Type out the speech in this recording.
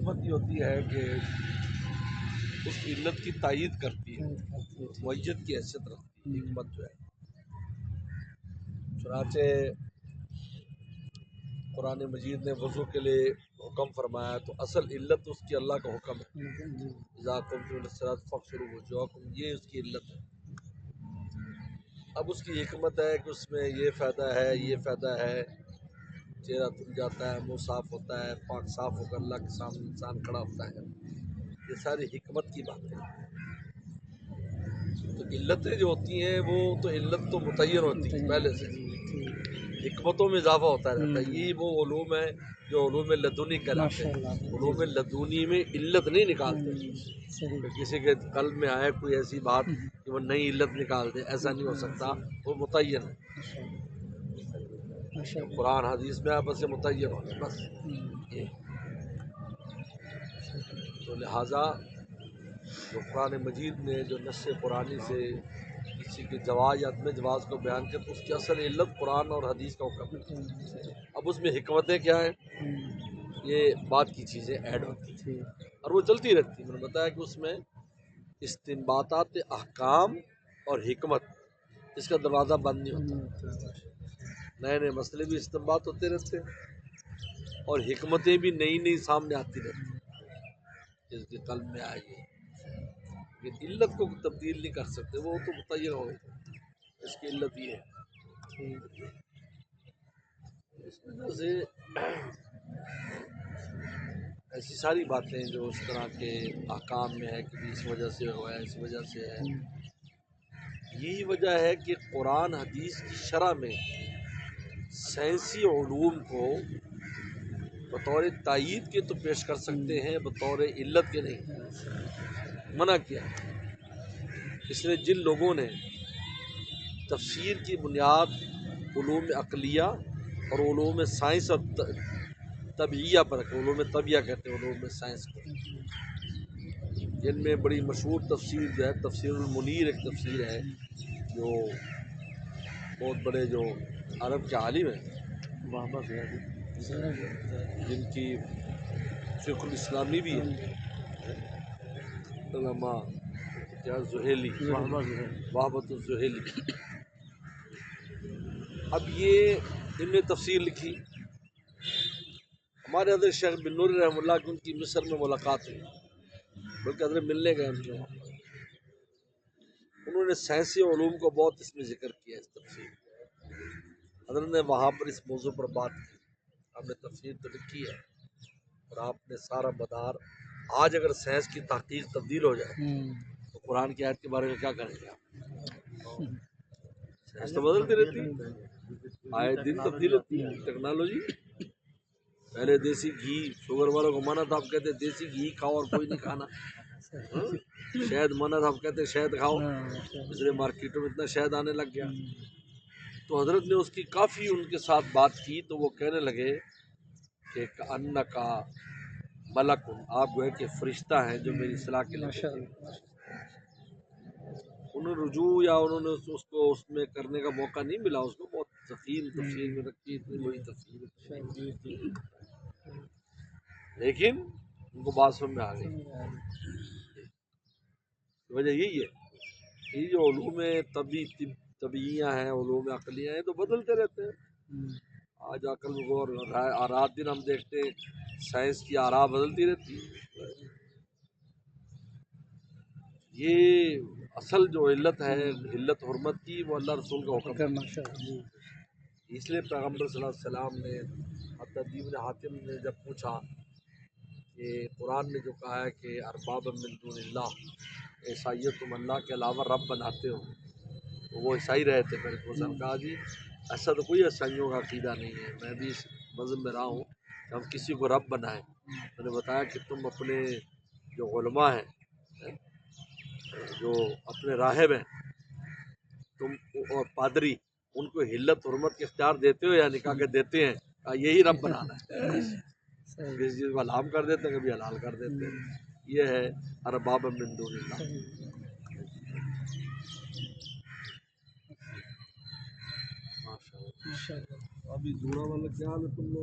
حکمت یہ ہوتی ہے کہ اس علت کی تائید کرتی ہے، معیت کی حیثیت رکھتی ہے حکمت جو ہے۔ چنانچہ قرآن مجید نے وضو کے لیے حکم فرمایا تو اصل علت اس کی اللہ کا حکم ہے، اذا قمتم الی الصلاۃ فاغسلوا وجوہکم، یہ اس کی علت ہے۔ اب اس کی حکمت ہے کہ اس میں یہ فائدہ ہے، یہ فائدہ ہے، چہرہ دھل جاتا ہے، منہ صاف ہوتا ہے، پاک صاف ہو کر اللہ کے سامنے انسان کھڑا ہوتا ہے، یہ ساری حکمت کی باتیں ہیں۔ تو علتیں جو ہوتی ہیں وہ تو علت تو متعین ہوتی ہے پہلے سے، حکمتوں میں اضافہ ہوتا رہتا ہے۔ یہی وہ علوم ہے جو علوم لدنی کہلاتے ہیں۔ علوم لدنی میں علت نہیں نکالتے کہ کسی کے قلب میں آئے کوئی ایسی بات کہ وہ نئی علت نکال دے، ایسا نہیں ہو سکتا، وہ متعین ہے۔ قرآن حدیث میں آپس سے متعین ہونا بس یہ۔ تو لہٰذا جو قرآن مجید نے جو نص قرآنی سے کسی کے جواز یا عدم جواز کو بیان کیا تو اس کی اصل علت قرآن اور حدیث کا حکم ہے۔ اب اس میں حکمتیں کیا ہیں، یہ بات کی چیزیں ایڈ ہوتی ہیں اور وہ چلتی رہتی ہیں۔ میں نے بتایا کہ اس میں استنباطات احکام اور حکمت، اس کا دروازہ بند نہیں ہوتا، نئے نئے مسئلے بھی استنباط ہوتے رہتے ہیں اور حکمتیں بھی نئی نئی سامنے آتی رہتی ہیں جس کے قلب میں آئے گی۔ لیکن علت کو تبدیل نہیں کر سکتے، وہ تو متعین ہو گئی، اس کی علت یہ ہے۔ اس وجہ سے ایسی ساری باتیں جو اس طرح کے احکام میں ہے کہ اس وجہ سے ہوا ہے، اس وجہ سے ہے، یہی وجہ ہے کہ قرآن حدیث کی شرح میں سائنسی علوم کو بطور تائید کے تو پیش کر سکتے ہیں، بطور علت کے نہیں، منع کیا۔ اس لیے جن لوگوں نے تفسیر کی بنیاد علوم عقلیہ اور علوم سائنس اور طبیعیہ پر رکھے، علوم طبیعہ کہتے ہیں علوم سائنس کو، جن میں بڑی مشہور تفسیر جو ہے تفسیر المنیر ایک تفسیر ہے جو بہت بڑے جو عرب کے عالم ہیں جن کی فقہ الاسلامی بھی ہے، علامہ کیا زہیلی، وہبۃ الزہیلی۔ اب یہ ان نے تفسیر لکھی، ہمارے حضرت شیخ بن نوری رحمہ اللہ کی ان کی مصر میں ملاقات ہوئی، بلکہ حضرت ملنے گئے ان کے وہاں، انہوں نے سائنسی علوم کو بہت اس میں ذکر کیا اس تفسیر میں۔ حضرت نے وہاں پر اس موضوع پر بات کی، آپ نے تفسیر تو لکھی ہے اور آپ نے سارا مدار، آج اگر سائنس کی تحقیق تبدیل ہو جائے تو قرآن کی آیت کے بارے میں کیا کریں گے آپ؟ سائنس تو بدلتی رہتی ہے، آئے دن تبدیل ہوتی ہے ٹیکنالوجی۔ پہلے دیسی گھی، شوگر والوں کو منع تھا، آپ کہتے دیسی گھی کھاؤ اور کوئی نہیں کھانا، شہد منع تھا، آپ کہتے شہد کھاؤ، اس لیے مارکیٹوں میں اتنا شہد آنے لگ گیا۔ تو حضرت نے اس کی کافی ان کے ساتھ بات کی تو وہ کہنے لگے کہ کأنکا ملک، آپ گوئے کہ فرشتہ ہیں جو میری اصلاح کے لیے۔ انہوں نے رجوع یا انہوں نے اس کو اس میں کرنے کا موقع نہیں ملا، اس کو بہت ثقیل تفسیر میں رکھی، اتنی بڑی تفسیر، لیکن ان کو بات سمجھ میں آ گئی۔ وجہ یہی ہے، یہ جو علوم طبیعیاں ہیں، علوم عقلیہ ہیں، تو بدلتے رہتے ہیں۔ آج عقل غور، رات دن ہم دیکھتے ہیں سائنس کی آراء بدلتی رہتی ہے۔ یہ اصل جو علت ہے، علت حرمت کی، وہ اللہ رسول کا حکم ہے۔ اس لیے پیغمبر صلی اللہ علیہ وسلم نے حضرت ابن حاتم نے جب پوچھا کہ قرآن نے جو کہا ہے کہ ارباب من دون اللہ، عیسائیت تم اللہ کے علاوہ رب بناتے ہو، تو وہ عیسائی رہے تھے، پھر اس نے کہا جی ایسا تو کوئی عیسائیوں کا عقیدہ نہیں ہے، میں بھی اس مذہب میں رہا ہوں کہ ہم کسی کو رب بنائیں۔ میں نے بتایا کہ تم اپنے جو علماء ہیں، جو اپنے راہب ہیں تم اور پادری، ان کو حلت حرمت کے اختیار دیتے ہو یا نکاح کے دیتے ہیں، یہی رب بنانا ہے، کسی چیز کو حرام کر دیتے ہیں، کبھی حلال کر دیتے ہیں، یہ ہے ارباب من دون اللہ۔ ماشاء اللہ۔ ابھی جوڑا والا کیا حال ہے تم لوگ؟